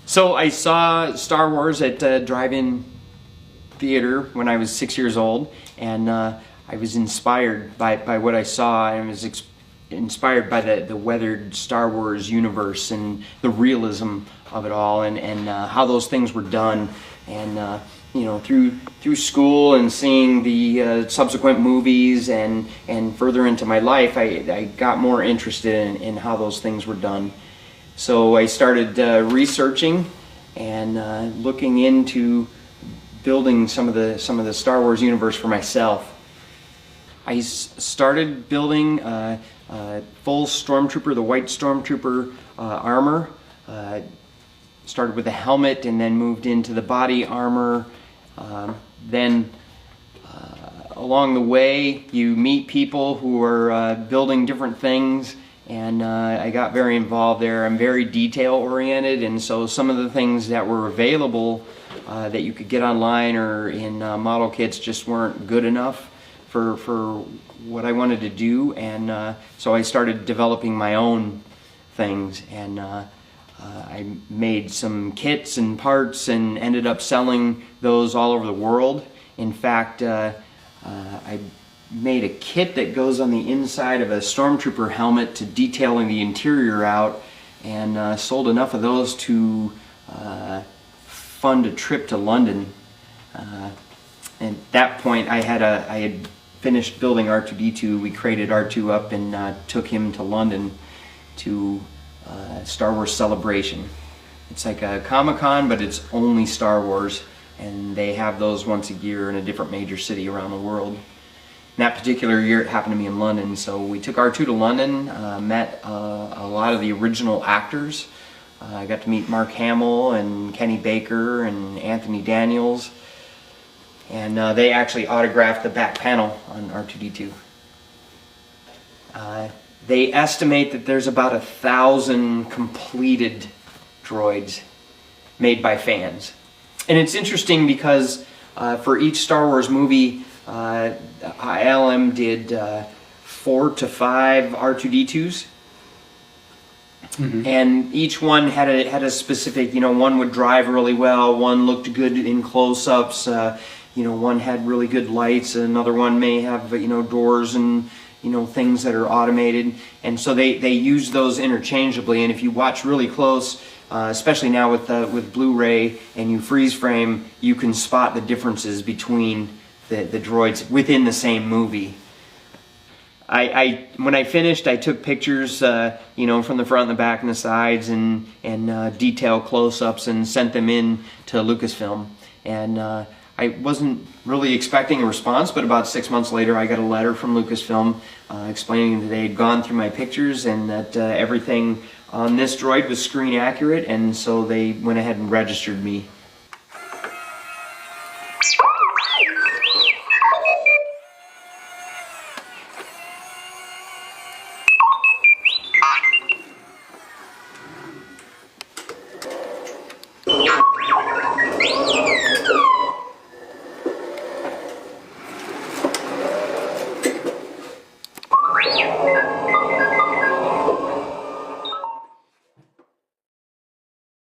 So I saw Star Wars at drive-in theater when I was 6 years old, and I was inspired by what I saw, and was inspired by the weathered Star Wars universe and the realism of it all, and how those things were done. And you know, through school and seeing the subsequent movies and further into my life, I got more interested in how those things were done. So I started researching and looking into building some of the Star Wars universe for myself. I started building full Stormtrooper, the white Stormtrooper armor. Started with the helmet and then moved into the body armor. Then along the way you meet people who are building different things, and I got very involved there. I'm very detail oriented, and so some of the things that were available that you could get online or in model kits just weren't good enough for what I wanted to do, and so I started developing my own things, and I made some kits and parts and ended up selling those all over the world. In fact, I made a kit that goes on the inside of a Stormtrooper helmet to detailing the interior out, and sold enough of those to fund a trip to London. At that point I had finished building R2-D2. We crated R2 up and took him to London to Star Wars Celebration. It's like a Comic-Con, but it's only Star Wars, and they have those once a year in a different major city around the world. That particular year it happened to be in London, so we took R2 to London, met a lot of the original actors. I got to meet Mark Hamill and Kenny Baker and Anthony Daniels, and they actually autographed the back panel on R2-D2. They estimate that there's about 1,000 completed droids made by fans. And it's interesting because for each Star Wars movie, ILM did 4 to 5 R2-D2s. Mm-hmm. And each one had a specific, you know, one would drive really well, one looked good in close-ups, you know, one had really good lights, another one may have, you know, doors and, you know, things that are automated. And so they use those interchangeably, and if you watch really close, especially now with Blu-ray and you freeze frame, you can spot the differences between the droids within the same movie. When I finished, I took pictures, you know, from the front and the back and the sides, and detail close-ups, and sent them in to Lucasfilm. And I wasn't really expecting a response, but about 6 months later I got a letter from Lucasfilm explaining that they had gone through my pictures and that everything on this droid was screen accurate, and so they went ahead and registered me